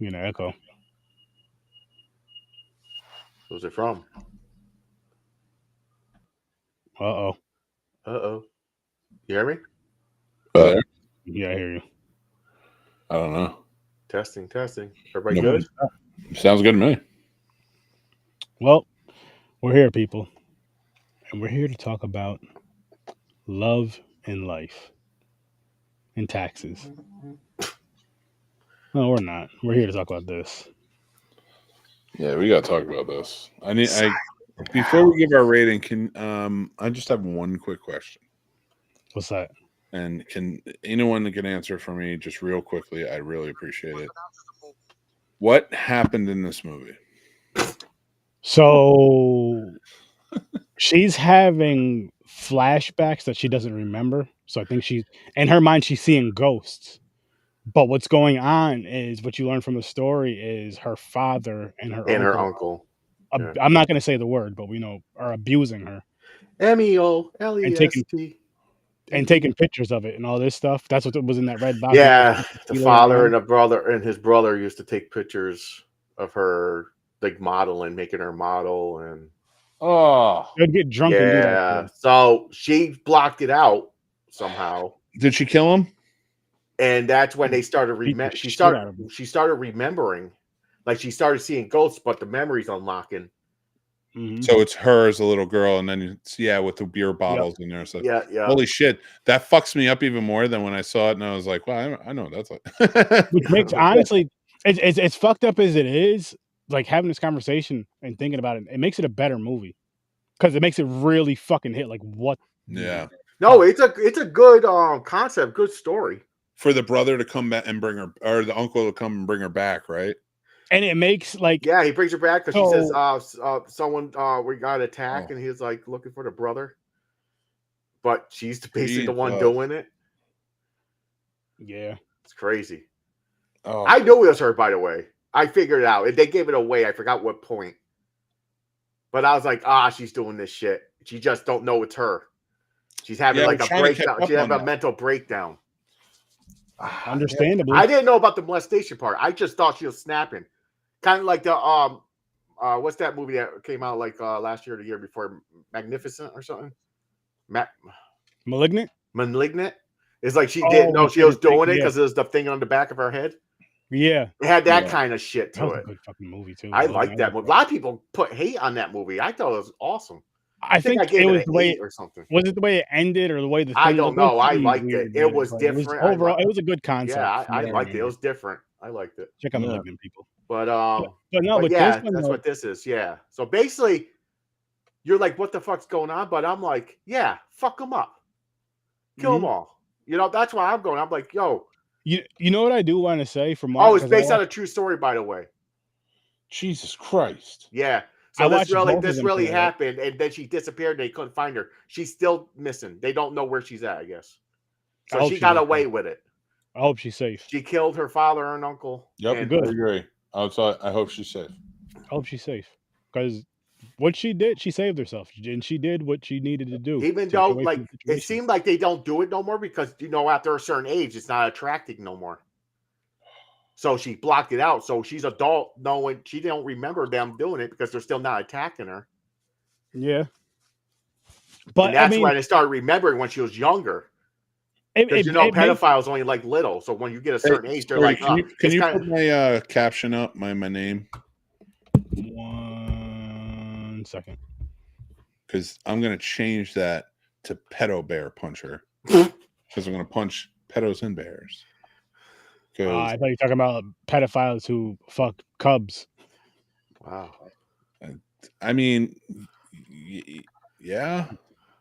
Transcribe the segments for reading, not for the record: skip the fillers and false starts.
You know, echo. Who's it from? Uh-oh. Uh-oh. You hear me? You there? Yeah, I hear you. I don't know. Testing, testing. Everybody good? Sounds good to me. Well, we're here, people. And we're here to talk about love and life and taxes. No, we're not. We're here to talk about this. Yeah, we got to talk about this. Before we give our rating, I just have one quick question. What's that? And can anyone that can answer for me just real quickly? I'd really appreciate it. What happened in this movie? So she's having flashbacks that she doesn't remember. So I think she's in her mind she's seeing ghosts. But what's going on is what you learn from the story is her father and her And uncle. her uncle. Yeah. I'm not going to say the word, but we know are abusing her MEOLEST. and taking pictures of it and all this stuff. That's what was in that red box. Yeah, the father and the brother and his brother used to take pictures of her, like modeling, making her model, and they'd get drunk and do that. yeah. So she blocked it out somehow. Did she kill him? And that's when they started she started remembering, like she started seeing ghosts, but the memory's unlocking. Mm-hmm. So it's her as a little girl, and then it's with the beer bottles in there. So yeah. Holy shit, that fucks me up even more than when I saw it, and I was like, "Well, I know what that's like." Which makes honestly, it's fucked up as it is. Like having this conversation and thinking about it, it makes it a better movie because it makes it really fucking hit. Like what? Yeah. No, it's a good concept, good story. For the brother to come back and bring her, or the uncle to come and bring her back, right? And it makes like he brings her back because she says someone we got attacked, and he's like looking for the brother, but she's basically the one doing it. Yeah, it's crazy. Oh, I knew it was her, by the way. I figured it out. They gave it away. I forgot what point, but I was like, she's doing this shit. She just don't know it's her. She's having like a breakdown. She's having a mental breakdown. Understandably. I didn't know about the molestation part. I just thought she was snapping. Kind of like the what's that movie that came out like last year or the year before? Magnificent or something? Malignant? It's like she didn't know she was doing it because it was the thing on the back of her head. Yeah. It had that kind of shit to that was it. A good fucking movie too. I like that movie. A lot of people put hate on that movie. I thought it was awesome. I think I gave it was the way or something. Was it the way it ended or the way the thing I don't know. I liked weird, it. It was different. Overall, it was a good concept. Yeah, I liked it. It was different. I liked it. Check out Malignant, people. But yeah, that's what this is. Yeah. So basically, you're like, what the fuck's going on? But I'm like, yeah, fuck them up. Kill them all. You know, that's why I'm going. I'm like, yo. You know what I do want to say from it's based on a true story, by the way. Jesus Christ. Yeah. So this really happened, and then she disappeared. And they couldn't find her. She's still missing. They don't know where she's at, I guess. So she got away with it. I hope she's safe. She killed her father and uncle. Yep, good. I agree. I hope she's safe. I hope she's safe. Because what she did, she saved herself. And she did what she needed to do. Even though, like, it seemed like they don't do it no more because, after a certain age, it's not attracting no more. So she blocked it out. So she's adult, knowing she don't remember them doing it because they're still not attacking her. Yeah. But that's when they started remembering when she was younger. Because pedophiles only like little, so when you get a certain age, they're like, can you put my caption up, my name? 1 second. Because I'm gonna change that to pedo bear puncher. Because I'm gonna punch pedos and bears. I thought you were talking about pedophiles who fuck cubs. Wow. I mean, yeah.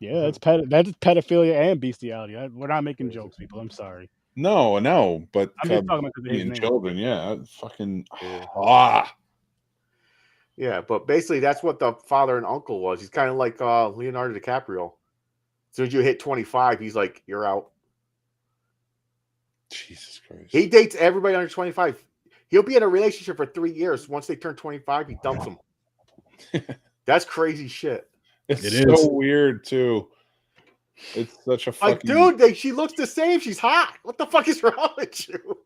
Yeah, that's pedophilia and bestiality. We're not making jokes, people. I'm sorry. No, but I'm just talking about being children. Yeah, fucking. Yeah, but basically that's what the father and uncle was. He's kind of like Leonardo DiCaprio. As soon as you hit 25, he's like, "You're out." Jesus Christ. He dates everybody under 25. He'll be in a relationship for 3 years. Once they turn 25, he dumps them. That's crazy shit. It's so weird too. It's such a Like, fucking dude, she looks the same. She's hot. What the fuck is wrong with you?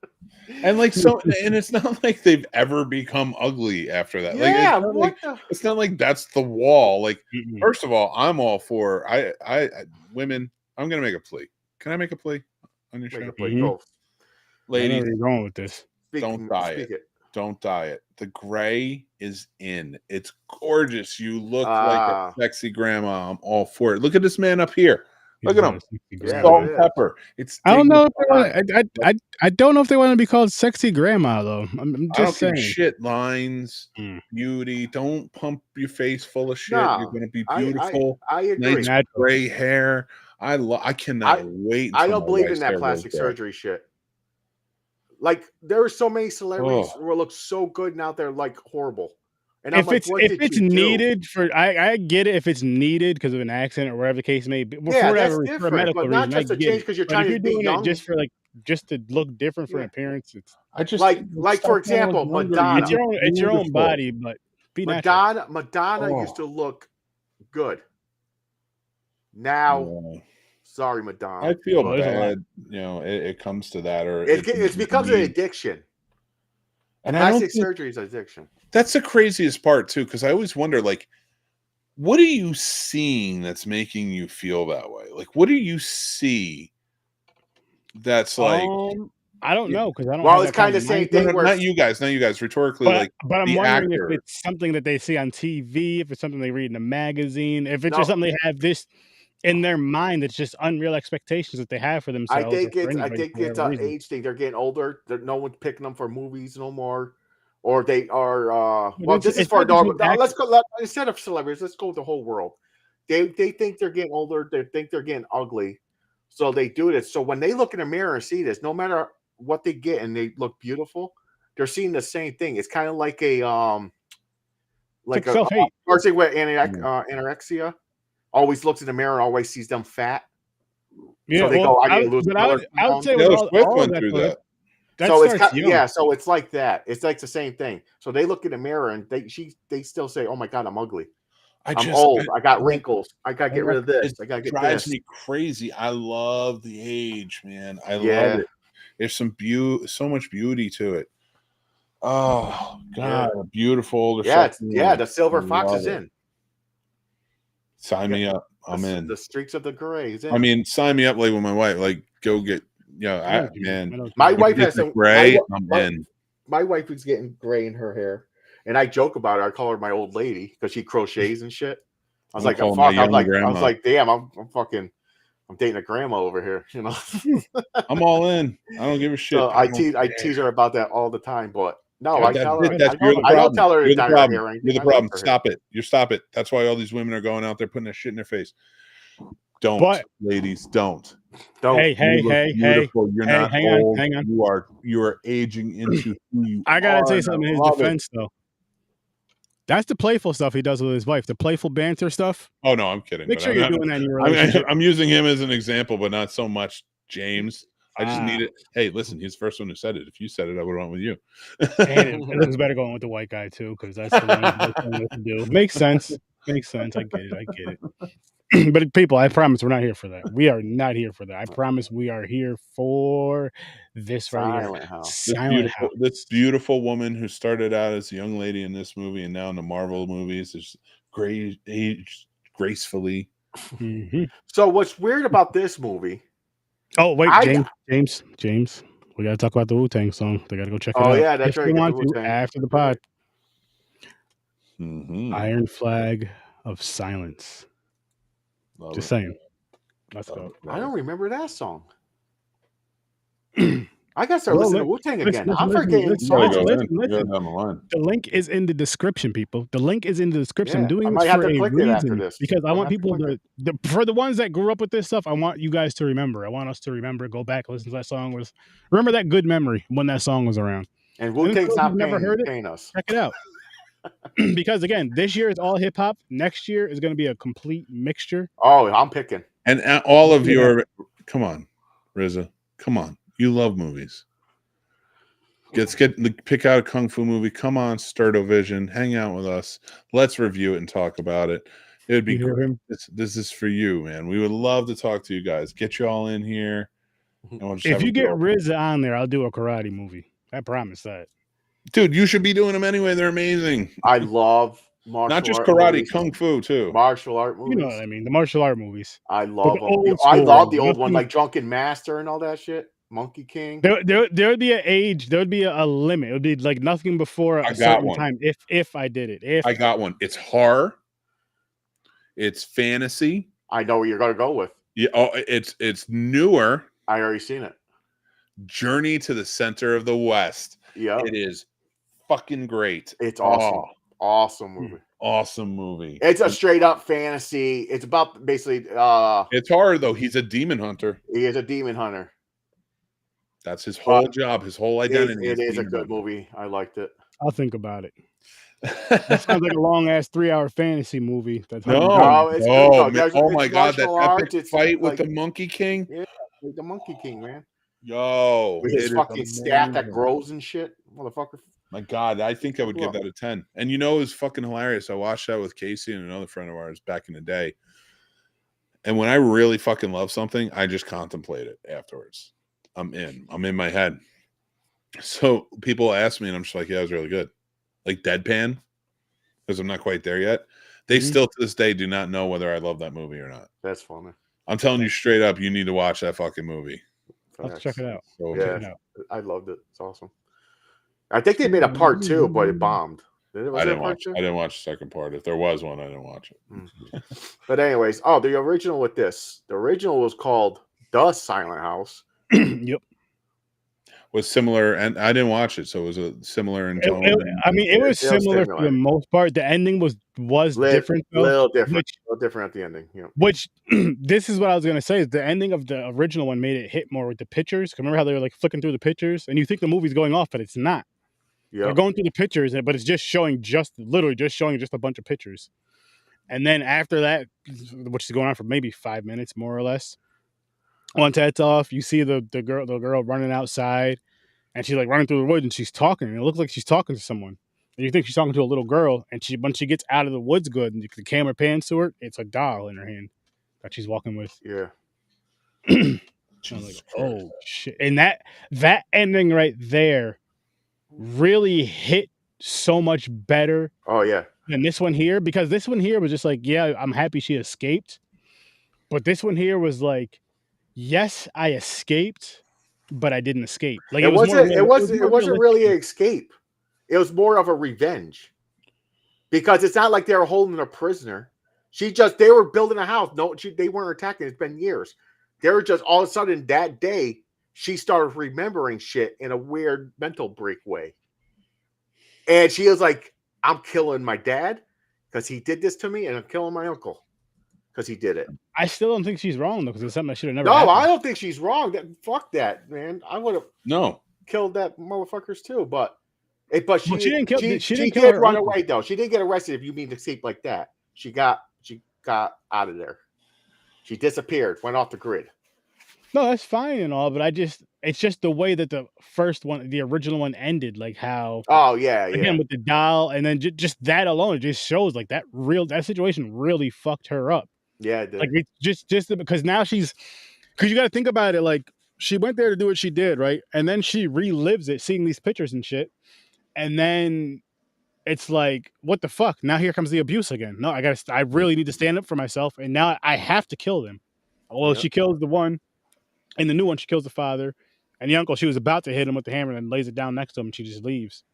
and like so, and it's not like they've ever become ugly after that. Like Yeah, what the? it's not like that's the wall. Like, Mm-mm. first of all, I'm all for I women. I'm gonna make a plea. Can I make a plea on your Make show, a play. Mhm. Go. I know ladies? where you're going with this. Don't dye Speak it. Don't dye it. The gray is in. It's gorgeous. You look like a sexy grandma. I'm all for it. Look at this man up here. Look at him. Yeah, Salt look and at it. pepper. It's I don't know if they dignified. want. I don't know if they want to be called sexy grandma though. I'm I don't just give a saying. shit. Lines, Mm. beauty. Don't pump your face full of shit. No, You're gonna be I beautiful. agree. Nice Natural. gray hair. I cannot wait. I until don't my believe in wife's that hair plastic grows back. surgery shit. Like, there are so many celebrities who look so good now they're like horrible. And I'm If like, it's what did you do? needed for, I get it if it's needed because of an accident or whatever the case may be. Well, Yeah, for that's whatever, for a different, medical but not reason, I just a get change it. because you're But if trying you're to be doing young. it just to look different for Yeah. an appearance, it's I just like for stop when I was example, younger. Madonna. it's your own Beautiful. body, but be natural. Madonna used to look good. Now, Yeah. sorry, Madonna. I feel Well, there's a lot. bad. You know, it comes to that, or It's because of addiction. And I don't Plastic think surgery is addiction. that's the craziest part too, because I always wonder, like, what are you seeing that's making you feel that way? Like, what do you see that's like? I don't know because I don't Well, have it's that kind kind of of same mindset. thing No, where not you guys, rhetorically, But like I'm the wondering if actor. it's something that they see on TV, if it's something they read in a magazine, if it's No. just something they have this in their mind that's just unreal expectations that they have for I themselves or think for it's anybody for whatever an reason. age thing. They're getting older. No one's picking them for movies no more, or they are. Well, It's this is it's for not just dog. with Let's actors. go. Instead of celebrities, let's go with the whole world. They think they're getting older. They think they're getting ugly, so they do this. So when they look in the mirror and see this, no matter what they get, and they look beautiful, they're seeing the same thing. It's kind of like a Like self-hate. person with anorexia. Always looks in the mirror and always sees them fat. Yeah, So they well, go, I need I to lose but another I would pound. say with Taylor Swift all of went that through though, that. that So it's starts young. yeah, so it's like that. It's like the same thing. So they look in the mirror and they still say, "Oh my god, I'm ugly. I'm old. I got wrinkles. I gotta get rid of this. I gotta get drives this." me crazy. I love the age, man. I love Yeah. it. There's so much beauty to it. Oh God, a beautiful older sexy woman. The silver I fox love is it. in. Sign me up. I'm in. The streaks of the gray is in. I mean, sign me up like with my wife. Like, go get. I Man. know. My if wife you has get some gray. I'm in. My wife is getting gray in her hair, and I joke about it. I call her my old lady because she crochets and shit. I was I'm like, calling fuck. my I was young grandma. like, damn. I'm dating a grandma over here. You know. I'm all in. I don't give a shit. So I tease her about that all the time, but no, God, I tell her. you're the I don't problem. tell her to You're the dye her problem. hair or anything. You're the I love problem. her hair. Stop it. You stop it. That's why all these women are going out there putting that shit in their face. Don't, But- ladies, don't. Hey, You look beautiful. You're hey, not hang on, old. hang on. You are aging into who you I gotta are, say and something in I his love it. defense though. That's the playful stuff he does with his wife, the playful banter stuff. Oh no, I'm kidding. Make but sure I'm you're not- doing that in your relationship. I'm using him as an example, but not so much James. I just Ah. need it. Hey, listen, he's the first one who said it. If you said it, I would have went with you. And it looks better going with the white guy too, because that's the one to do. Makes sense. Makes sense. I get it. But people, I promise we're not here for that. We are not here for that. I promise we are here for this right here. Silent House. Silent House. This beautiful woman who started out as a young lady in this movie and now in the Marvel movies is aged gracefully. Mhm. So what's weird about this movie? Oh wait, James. We gotta talk about the Wu-Tang song. They gotta go check it out. Oh yeah, that's If right. they Get the want to Wu-Tang. after the pod. Mm-hmm. Iron Flag of Silence. Love Just it. saying. Let's Love go. it. I don't remember that song. I gotta start Well, listening to Wu-Tang again. listen, I'm forgetting You gotta songs. go listen. down the line. The link is in the description, people. The link is in the description. Yeah, I'm doing I this might have for to a click it after reason this. because I I'm want gonna have to people click to for the ones that grew up with this stuff. I want you guys to remember. I want us to remember. Go back, listen to that song. Remember that good memory when that song was around. And Wu-Tang's if not you've never heard it, paying us. check it out. Because again, this year is all hip hop. Next year is going to be a complete mixture. Oh, I'm picking. And all of your, come on, Rizza, come on. You love movies. Pick out a kung fu movie. Come on, Sturdo Vision. Hang out with us. Let's review it and talk about it. It would be You hear great. him? This is for you, man. We would love to talk to you guys. Get you all in here, and we'll just If have a you get girl. RZA on there, I'll do a karate movie. I promise that. Dude, you should be doing them anyway. They're amazing. I love martial Not just art karate, movies. kung fu too. Martial art You know movies. what I mean? The martial art movies. I But love the them. old I school love the ones, old one, nothing- like Drunken Master and all that shit. Monkey King. There would be an age. There would be a limit. It would be like nothing before I a got certain one. time. If I did it, if I got one. It's horror. It's fantasy. I know what you're gonna go with. Yeah, it's newer. I already seen it. Journey to the Center of the West. Yeah, It is fucking great. it's awesome. Awesome movie. Awesome movie. It's a straight up fantasy. It's about basically It's horror though. He's a demon hunter. he is a demon hunter. That's his whole job, his whole identity. It is a demon good hunter. movie. I liked it. I'll think about it. That sounds like a long ass 3-hour fantasy movie. That's how No, it's good. No, man. there's- Oh it's my god, that martial arts, epic it's fight with like- the Monkey King. Yeah, like the Monkey King, man. Yo, With his it is fucking staff that amazing. grows and shit, motherfucker. My god, I think I would give that a 10. And you know, it was fucking hilarious. I watched that with Casey and another friend of ours back in the day. And when I really fucking love something, I just contemplate it afterwards. I'm in my head. So people ask me, and I'm just like, yeah, it was really good. Like deadpan, because I'm not quite there yet. They still to this day do not know whether I love that movie or not. That's funny. I'm telling you straight up, you need to watch that fucking movie. Let's check it out. So Yeah. amazing. I loved it. It's awesome. I think they made a part 2, but it bombed. I didn't watch the second part. If there was one, I didn't watch it. But anyways, the original with this. The original was called The Silent House. Yep. Was similar, and I didn't watch it, so it was a similar in tone. It was similar for similar. the most part. The ending was different, though, little different. which- A little different at the ending. Yeah. Which this is what I was gonna say. Is the ending of the original one made it hit more with the pictures? 'Cause remember how they were like flicking through the pictures, and you think the movie's going off, but it's not. Yeah. They're going through the pictures, but it's just showing literally just a bunch of pictures. And then after that, which is going on for maybe 5 minutes, more or less. Once that's off, you see the girl running outside, and she's like running through the woods, and she's talking. And it looks like she's talking to someone. And you think she's talking to a little girl, and when she gets out of the woods, good, and the camera pans to her, it's a doll in her hand that she's walking with. Yeah. I'm like, oh shit! And that ending right there really hit so much better. Oh yeah. Than this one here, because this one here was just like, yeah, I'm happy she escaped, but this one here was like, yes, I escaped, but I didn't escape. Like It wasn't realistic. really an escape. It was more of a revenge. Because it's not like they were holding her prisoner. They were building a house. No, they weren't attacking. It's been years. They were just all of a sudden that day, she started remembering shit in a weird mental break way. And she was like, I'm killing my dad because he did this to me, and I'm killing my uncle because he did it. I still don't think she's wrong though, because it's something that should have never. No, happened. I don't think she's wrong. Fuck that, man. I would have killed that motherfuckers too, but she didn't kill. She did run away though. She didn't get arrested. If you mean to escape like that, she got out of there. She disappeared, went off the grid. No, that's fine and all, but it's just the way that the first one, the original one, ended. Like how. Oh yeah, again with the doll, and then just that alone, it just shows like that situation really fucked her up. Yeah, it did. Like it's just because now because you got to think about it. Like she went there to do what she did, right, and then she relives it, seeing these pictures and shit, and then it's like, what the fuck? Now here comes the abuse again. No, I really need to stand up for myself, and now I have to kill them. Well, she kills the one. In the new one, she kills the father and the uncle. She was about to hit him with the hammer and lays it down next to him, and she just leaves.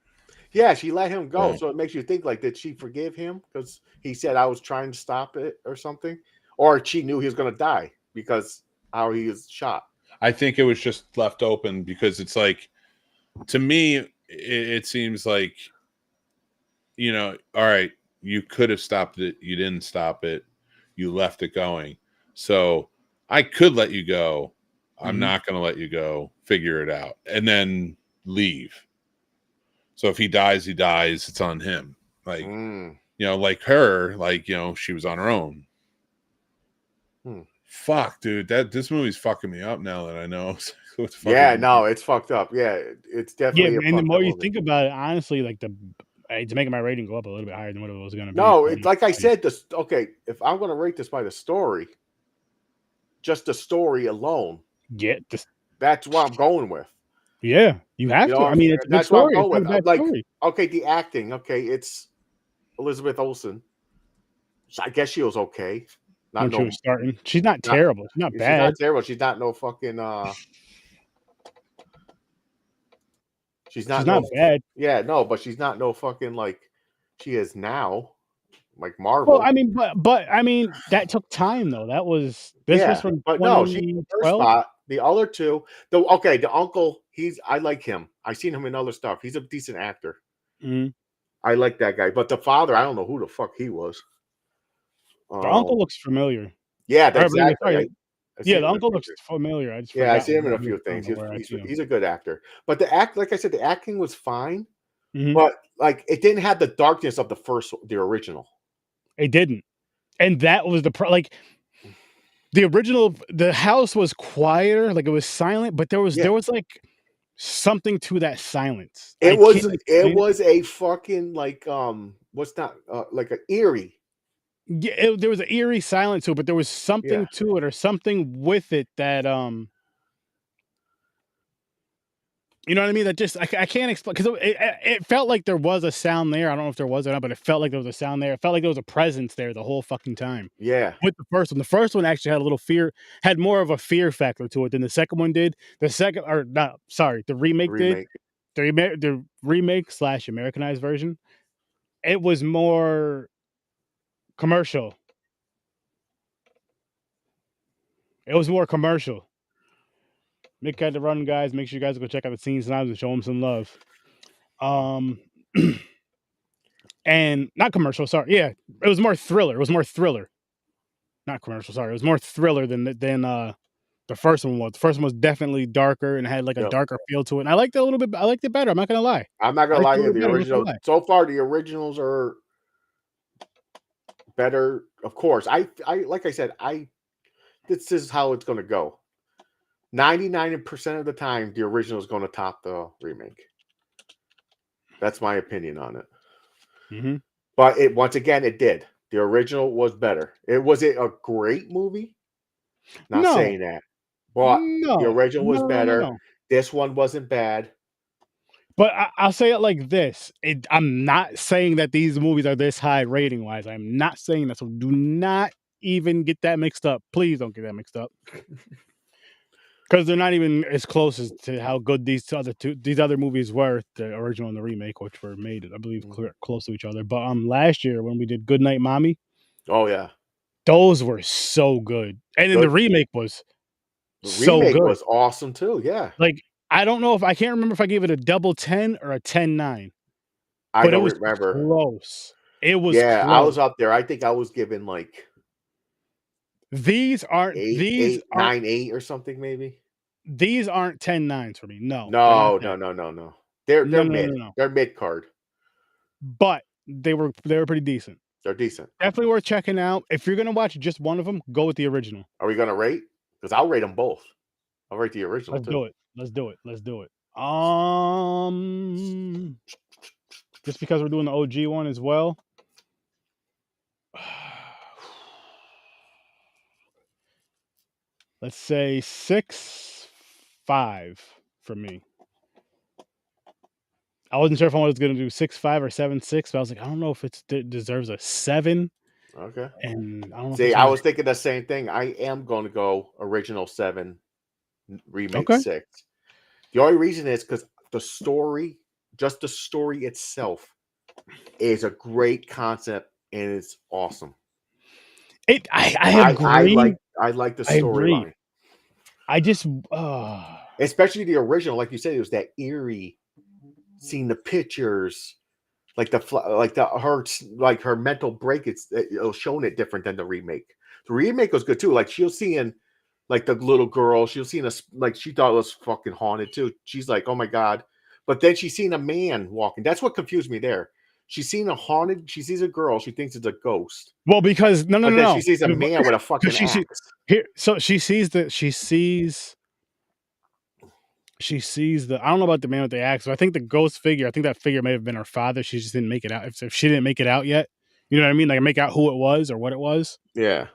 Yeah, she let him go. Right. So it makes you think, like, did she forgive him because he said I was trying to stop it or something? Or she knew he was going to die because how he was shot. I think it was just left open because it's like, to me, it seems like, all right, you could have stopped it. You didn't stop it. You left it going. So I could let you go. I'm not going to let you go. Figure it out. And then leave. So if he dies, he dies. It's on him. Like, like her, like, she was on her own. Fuck, dude. This movie's fucking me up now that I know. Yeah, no, it's fucked up. Yeah, it's definitely. Yeah, and the more you think about it, honestly, like It's making my rating go up a little bit higher than what it was going to be. No, it's like I said. This okay. If I'm going to rate this by the story, just the story alone, Get this. that's what I'm going with. Yeah, you have to. I mean, it's a good story. What I'm going with. It's Like, story. okay, the acting. Okay, it's Elizabeth Olsen. So I guess she was okay. When she was starting, she's not terrible. She's not bad. She's not terrible. She's not no fucking. She's not bad. Yeah, no, but she's not no fucking like she is now, like Marvel. Well, I mean, but I mean, that took time though. That was was from. But no, she's in first spot. The other two, the uncle, I like him. I've seen him in other stuff. He's a decent actor. Mm-hmm. I like that guy. But the father, I don't know who the fuck he was. The uncle looks familiar. Yeah, exactly. The uncle looks familiar. I see him in a few things. He's a good actor. But like I said, the acting was fine. Mm-hmm. But like it didn't have the darkness of the original. It didn't. And that was the original, the house was quieter, like it was silent, but there was like something to that silence. It was a fucking like what's that like an eerie. Yeah, there was an eerie silence to it, but there was something to it or something with it that you know what I mean? That just I can't explain because it felt like there was a sound there. I don't know if there was or not, but it felt like there was a sound there. It felt like there was a presence there the whole fucking time. Yeah. With the first one actually had a little fear, had more of a fear factor to it than the second one did. The remake did. The remake / Americanized version. It was more commercial. It was more commercial. Mick had to run, guys. Make sure you guys go check out the scenes tonight and show him some love. And not commercial. Sorry, yeah, it was more thriller. Not commercial. Sorry, it was more thriller than the first one was. The first one was definitely darker and had like a darker feel to it. And I liked it a little bit. I liked it better. I'm not gonna lie. I'm not gonna lie to you. The original. So far, the originals are better. Of course, I like I said, this is how it's gonna go. 99% of the time, the original is going to top the remake. That's my opinion on it. Mm-hmm. But once again, it did. The original was better. Was it a great movie? Not saying that. But the original was better. No. This one wasn't bad. But I'll say it like this. I'm not saying that these movies are this high rating wise. I'm not saying that. So do not even get that mixed up. Please don't get that mixed up. Because they're not even as close as to how good these other movies were, the original and the remake, which were made, I believe, close to each other. But last year when we did Goodnight Mommy, oh yeah, those were so good, and then the remake was so good. Was awesome too. Yeah, like I can't remember if I gave it a double 10 or a 10-9. I don't remember. Close. It was close. I was up there. I think I was given like. These aren't 9-8 or something maybe. These aren't 10-9s for me. No. They're mid. No. They're mid card. But they were pretty decent. They're decent. Definitely worth checking out. If you're gonna watch just one of them, go with the original. Are we gonna rate? Because I'll rate them both. I'll rate the original. Let's do it. Just because we're doing the OG one as well. Let's say 6.5 for me. I wasn't sure if I was going to do 6.5 or 7.6, but I was like, I don't know if it deserves a 7. Okay. And I don't know. See, I was thinking the same thing. I am going to go original 7, remake 6. The only reason is because the story, just the story itself, is a great concept and it's awesome. I agree. I like the storyline. I just, especially the original, like you said, it was that eerie. Seeing the pictures, her mental break. It's showing it different than the remake. The remake was good too. Like she'll seeing, like the little girl, she'll seeing us like she thought it was fucking haunted too. She's like, oh my god, but then she's seen a man walking. That's what confused me there. She's seen a haunted. She sees a girl. She thinks it's a ghost. Well, because no. She sees a man with a fucking axe. So she sees she sees I don't know about the man with the axe, but I think the ghost figure, I think that figure may have been her father. She just didn't make it out. If she didn't make it out yet, you know what I mean? Like make out who it was or what it was. Yeah.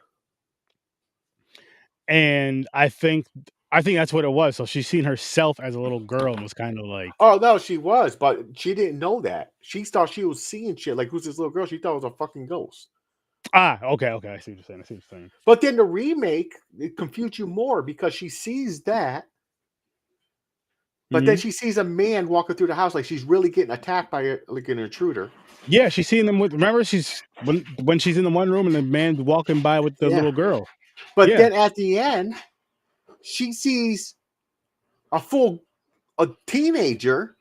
And I think that's what it was. So she's seen herself as a little girl and was kind of like, Oh no, she was, but she didn't know that. She thought she was seeing shit. Like, who's this little girl? She thought it was a fucking ghost. okay, I see what you're saying. But then the remake, it confused you more because she sees that, but then she sees a man walking through the house like she's really getting attacked by like an intruder. Yeah, she's seeing them with. Remember, she's when she's in the one room and the man's walking by with the little girl. But then at the end, she sees a teenager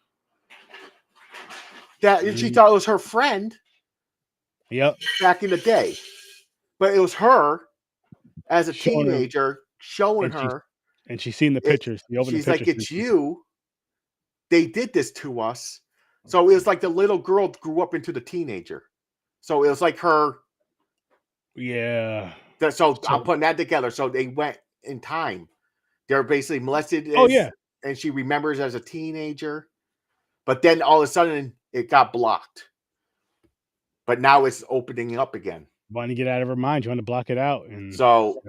that she thought was her friend. Yep. Back in the day, but it was her as a teenager showing her, and she's seen the pictures. She's like, "It's you. They did this to us." So it was like the little girl grew up into the teenager. So it was like her. Yeah. So I'm putting that together. So they went in time. They're basically molested. And she remembers as a teenager, but then all of a sudden it got blocked. But now it's opening up again. Want to get out of her mind. You want to block it out. And so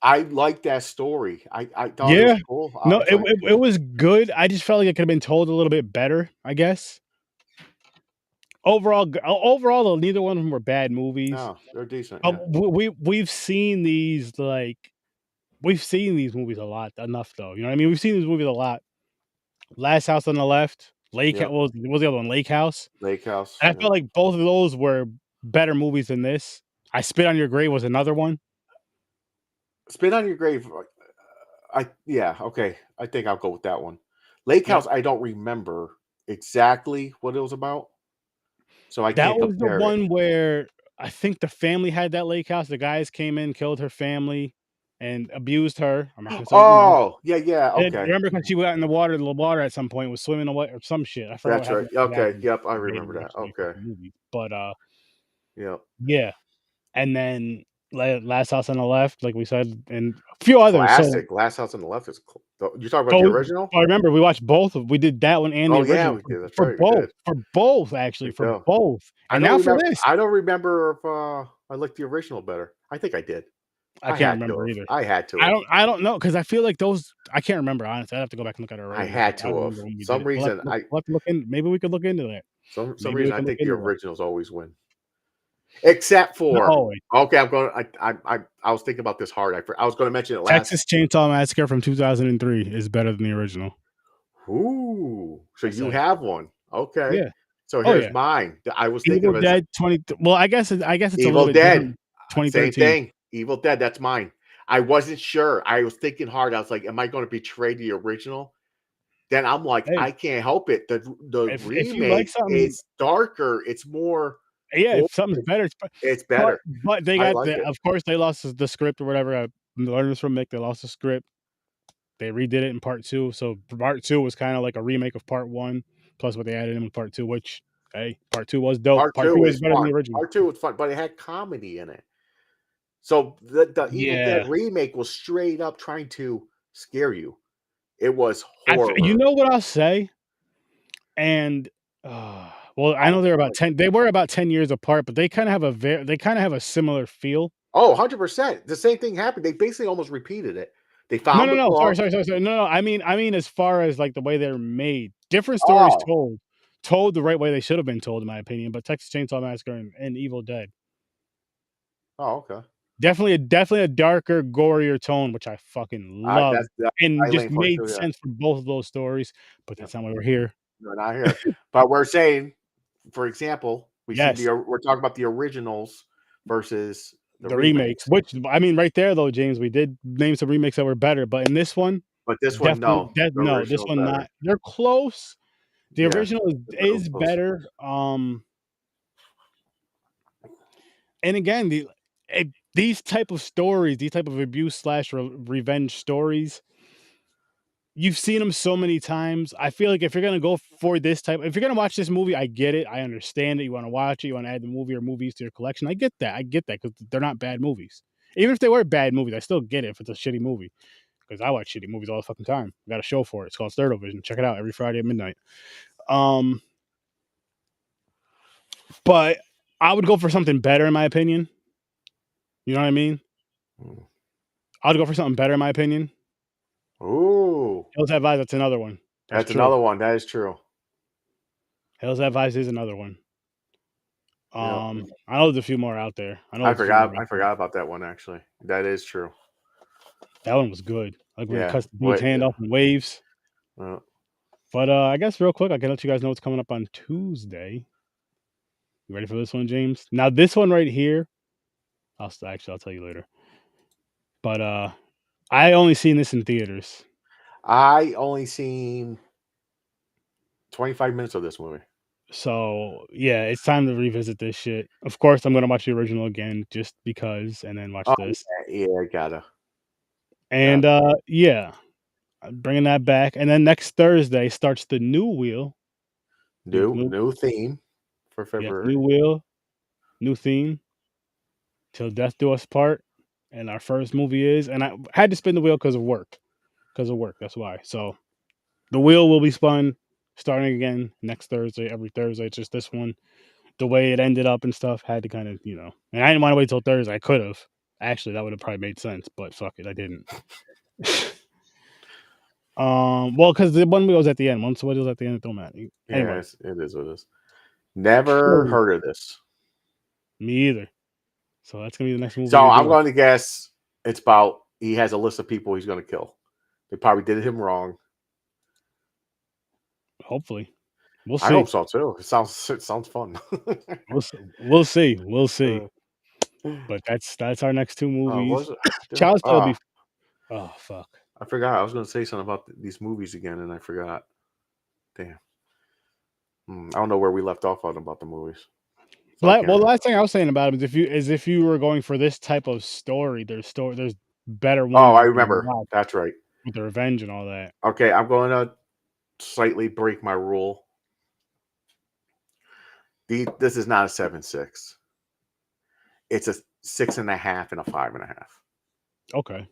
I like that story. I thought it was cool. No, it was good. I just felt like it could have been told a little bit better, I guess. Overall, neither one of them were bad movies. No, they're decent. We've seen these movies enough though. You know what I mean? We've seen these movies a lot. Last House on the Left, Lake. What was the other one? Lake House. Lake House. And I felt like both of those were better movies than this. I Spit on Your Grave was another one. Spit on Your Grave. Okay. I think I'll go with that one. Lake House. I don't remember exactly what it was about. So that was the one where I think the family had that lake house. The guys came in, killed her family, and abused her. I'm not gonna say yeah. Okay. And remember when she went out in the water at some point, was swimming away or some shit. I forgot. That's right. Okay. Yep. I remember that. Okay. But yeah. And then Last House on the Left, like we said, and a few others. Classic. Last House on the Left is cool. You talking about the original? I remember we watched both. We did that one and the original. Yeah, we did. That's for both. For both, actually. For both. And now for this. I don't remember if I liked the original better. I think I did. I can't remember either. I had to. I don't know because I feel like those. I can't remember honestly. I have to go back and look at it. I had to have. Some reason we'll have to look in. Maybe we could look into that. Some reason I think the originals always win. Except for okay, I'm going. I was thinking about this hard. I was going to mention it last. Texas Chainsaw Massacre from 2003 is better than the original. Ooh, so you have one? Okay, yeah. So here's mine. I was thinking Evil Dead 20. Well, I guess it's Evil Dead. 2013. Same thing. Evil Dead. That's mine. I wasn't sure. I was thinking hard. I was like, am I going to betray the original? Then I'm like, I can't help it. The remake is darker. It's more. Yeah, if something's better, it's better. But they got of course they lost the script or whatever. I learned this from Mick. They lost the script. They redid it in part 2. So part 2 was kind of like a remake of part 1, plus what they added in part 2. Which part 2 was dope. Part 2 was better than the original. Part 2 was fun, but it had comedy in it. So the Evil Dead remake was straight up trying to scare you. It was horror. You know what I'll say? And well, I know they're about 10. They were about 10 years apart, but they kind of have a similar feel. Oh, 100%. The same thing happened. They basically almost repeated it. They found sorry. No. I mean, as far as like the way they're made, different stories told the right way they should have been told, in my opinion. But Texas Chainsaw Massacre and Evil Dead. Oh, okay. Definitely a darker, gorier tone, which I fucking love, and just made sense for both of those stories. But that's not why we're here. We're not here. But we're saying, for example, we're talking about the originals versus the remakes. Which I mean, right there though, James, we did name some remakes that were better, but in this one, this one this one not. They're close. The original is better. And again, these type of stories, these type of abuse / revenge stories, you've seen them so many times. I feel like if you're gonna go for this type, if you're gonna watch this movie, I get it. I understand it. You want to watch it. You want to add the movie or movies to your collection. I get that. Because they're not bad movies. Even if they were bad movies, I still get it if it's a shitty movie. because I watch shitty movies all the fucking time. I got a show for it. It's called Sturdovision. Check it out every Friday at midnight. But I would go for something better, in my opinion. You know what I mean? I'd go for something better, in my opinion. Ooh. Hills Have Eyes, that's another one. That's another one. That is true. Hills Have Eyes is another one. I know there's a few more out there. I forgot about that one, actually. That is true. That one was good. Like when it cuts the dude's hand off in waves. But I guess real quick, I can let you guys know what's coming up on Tuesday. You ready for this one, James? Now, this one right here, I'll tell you later. But I only seen this in theaters. I only seen 25 minutes of this movie. So, yeah, it's time to revisit this shit. Of course, I'm going to watch the original again just because, and then watch this. Yeah, I gotta. And, yeah, I'm bringing that back. And then next Thursday starts the new wheel. New theme for February. New wheel, new theme. Till Death Do Us Part. And our first movie is, and I had to spin the wheel because of work. That's why. So, the wheel will be spun starting again next Thursday, every Thursday. It's just this one. The way it ended up and stuff had to kind of, and I didn't want to wait till Thursday. I could have. Actually, that would have probably made sense, but fuck it, I didn't. Well, because the one wheel was at the end. Once the wheel was at the end, it don't matter. Anyway, yes, it is what it is. Never heard of this. Me either. So that's gonna be the next movie. So I'm going to guess it's about he has a list of people he's going to kill. They probably did him wrong. Hopefully, we'll see. I hope so too. It sounds fun. We'll see. But that's our next two movies. Child's Play will be. Oh fuck! I forgot. I was going to say something about these movies again, and I forgot. Damn. I don't know where we left off on about the movies. So the last thing I was saying about it is if you were going for this type of story, there's better ones. Oh, I remember. That's right. With the revenge and all that. Okay, I'm going to slightly break my rule. This is not a 7.6. It's a 6.5 and a 5.5. Okay.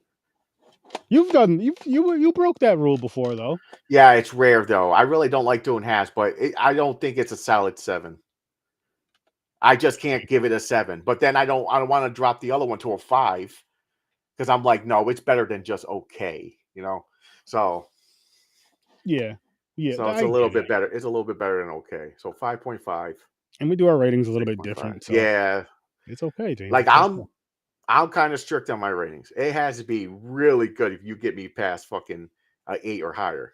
You broke that rule before though. Yeah, it's rare though. I really don't like doing halves, but I don't think it's a solid 7. I just can't give it a 7. But then I don't want to drop the other one to a 5 because I'm like, no, it's better than just okay, So yeah. So it's a little bit better. It's a little bit better than okay. So 5.5. And we do our ratings a little bit different. So yeah, it's okay, James. Like I'm kind of strict on my ratings. It has to be really good if you get me past fucking 8 or higher.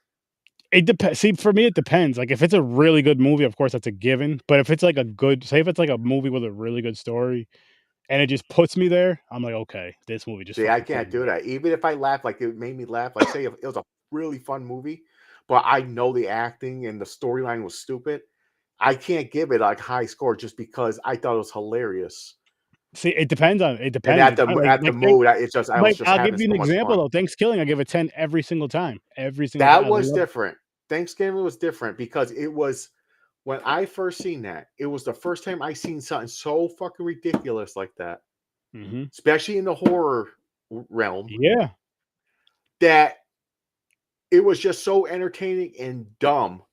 It depends. See, for me, it depends. Like if it's a really good movie, of course that's a given. But if it's like if it's like a movie with a really good story, and it just puts me there, I'm like, okay, this movie just. See, I can't do that. Even if I laugh, like it made me laugh. Like say if it was a really fun movie, but I know the acting and the storyline was stupid, I can't give it a high score just because I thought it was hilarious. See, it depends. And at the mood, it's just I was just. I'll give you an example though. Thanksgiving, I give a 10 every single time. That was different. Thanksgiving was different because it was when I first seen that. It was the first time I seen something so fucking ridiculous like that, especially in the horror realm. Yeah, that it was just so entertaining and dumb.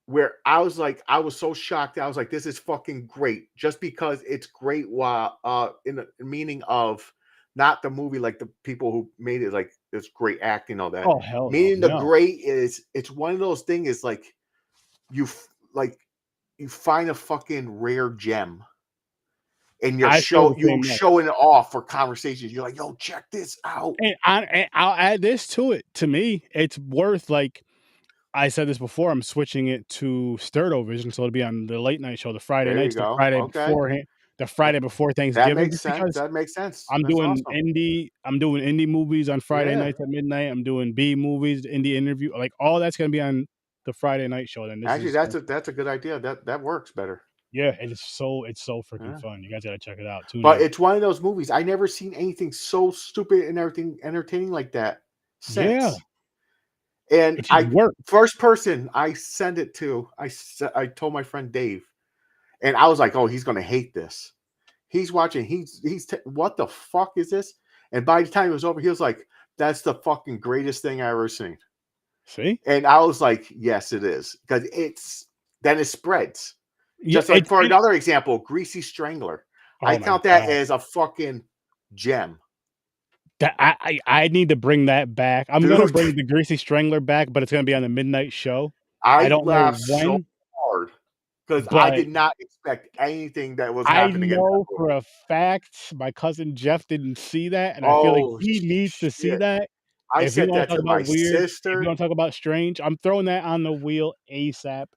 Where I was so shocked. I was like, this is fucking great. Just because it's great while in the meaning of not the movie, like the people who made it, like it's great acting, all that. Oh, hell meaning no. The great is it's one of those things is like you find a fucking rare gem. And you're showing it off for conversations. You're like, yo, check this out. And I'll add this to it. To me, it's worth like I said this before. I'm switching it to Sturdovision, so it'll be on the late night show, the Friday nights, the Friday beforehand, the Friday before Thanksgiving. That makes sense. I'm doing indie movies on Friday nights at midnight. I'm doing B movies, indie interview, like all that's gonna be on the Friday night show. Then actually, that's a good idea. That works better. Yeah, it's so freaking fun. You guys gotta check it out too. But it's one of those movies. I never seen anything so stupid and everything entertaining like that since. Yeah. And first person I sent it to, I told my friend Dave, and I was like, oh, he's gonna hate this. He's watching. He's what the fuck is this? And by the time it was over, he was like, that's the fucking greatest thing I ever seen. See? And I was like, yes, it is. Because then it spreads. Yeah, Just like for another example, Greasy Strangler. I oh my count that God. as a fucking gem. That I need to bring that back. I'm gonna bring the Greasy Strangler back, but it's gonna be on the midnight show. I don't know laughed so when, hard because I but did not expect anything that was I happening in that know for movie. a fact my cousin Jeff didn't see that, and I feel like Oh, he needs to see shit. that. I If you said wanna that talk to my about weird, if you sister. wanna talk about strange, I'm throwing that on the wheel ASAP,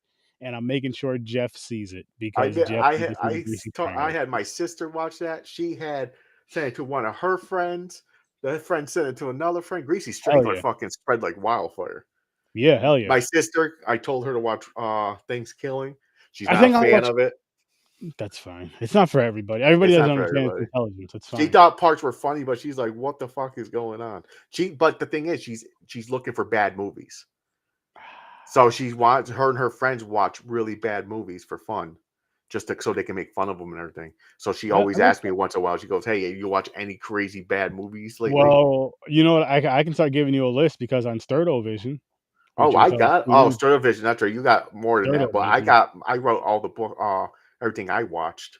and I'm making sure Jeff sees it because Jeff needs to see the Greasy I Strangler. had my sister watch that. She had sent it to one of her friends. That friend sent it to another friend. Greasy Hell Strangler yeah. fucking spread like wildfire. Yeah, hell yeah. My sister, I told her to watch Things Killing. She's I not a think I'll fan watch. of it. That's fine. It's not for everybody. Everybody It's doesn't not for understand its everybody. intelligence. It's She fine. thought parts were funny, but she's like, "What the fuck is going on?" But the thing is, she's looking for bad movies. So she wants her and her friends watch really bad movies for fun, so they can make fun of them and everything. So she I always like asks me that. once in a while. She goes, "Hey, you watch any crazy bad movies lately?" Well, you know what? I can start giving you a list because on Sturdovision, which Oh, is Sturdovision. That's right. You got more than that, but Sturdovision. I wrote all the book, everything I watched.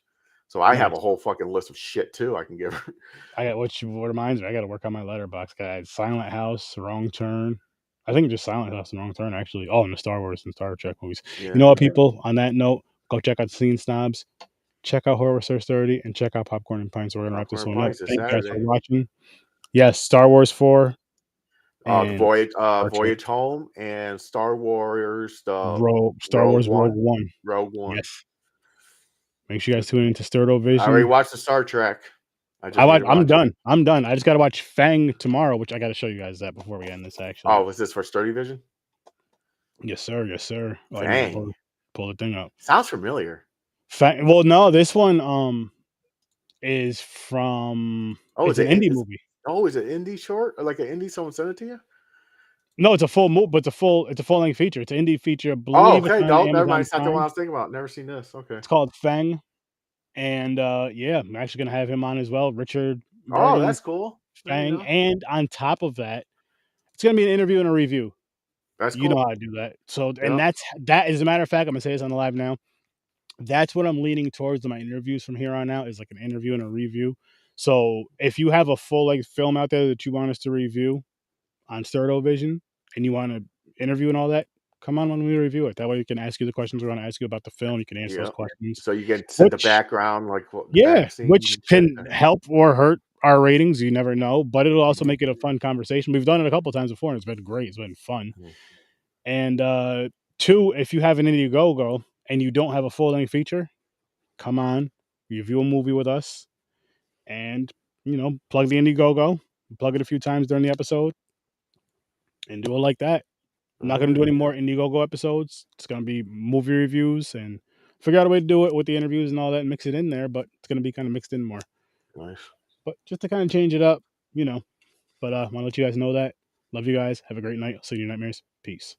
So I have a Nice. whole fucking list of shit too. I can give her. I got what reminds me. I got to work on my letterbox, guys. Silent House, Wrong Turn. I think just Silent House and Wrong Turn actually. Oh, and the Star Wars and Star Trek movies. You know Yeah, what, people? On that note, go check out Scene Snobs. Check out Horror with Sir Sturdy and check out Popcorn and Pints. We're gonna wrap this Popcorn one up. Pints this Thank you guys for Saturday. watching. Yes, Star Wars 4 The and Star Trek. Voyage Home and Star Wars, the Star Rogue Wars Rogue One. One. Rogue One. Yes. Make sure you guys tune into I already Sturdovision. watched the Star Trek. I just need to I'm watch it. done. I'm done. I just gotta watch Fang tomorrow, which I gotta show you guys that before we end this actually. Oh, was this for Sturdy Vision? Yes, sir. Yes, sir. Oh, I need to Dang. pull the thing up. Sounds familiar. Fang, well, no, this one is from Oh, it's an indie movie. is it indie short? Or like an indie someone sent it to you? No, it's a full movie, but it's a full length feature. It's an indie feature. I Oh, believe it's okay. on No, never mind. Amazon It's not the one I Prime. was thinking about. Never seen this. Okay. It's called Fang. And yeah, I'm actually gonna have him on as well. Richard Oh, Burton, that's cool. There you Fang. go. And on top of that, it's gonna be an interview and a review. That's You know cool. how I do that. So, and Yeah. that as a matter of fact, I'm gonna say this on the live now. That's what I'm leaning towards in my interviews from here on out is like an interview and a review. So if you have a full length film out there that you want us to review on Sturdovision and you want to interview and all that, come on when we review it. That way we can ask you the questions we want to ask you about the film. You can answer those Yeah. questions. So you get to the Which background, like what the yeah, back scenes which and shit. can help or hurt our ratings. You never know, but it'll also make it a fun conversation. We've done it a couple times before, and it's been great. It's been fun. Mhm. And two, if you have an Indiegogo and you don't have a full length feature, come on, review a movie with us, and plug the Indiegogo, plug it a few times during the episode, and do it like that. I'm not gonna do any more Indiegogo episodes. It's gonna be movie reviews and figure out a way to do it with the interviews and all that and mix it in there, but it's gonna be kind of mixed in more. Nice. But just to kind of change it up, But I want to let you guys know that. Love you guys. Have a great night. I'll see you in nightmares. Peace.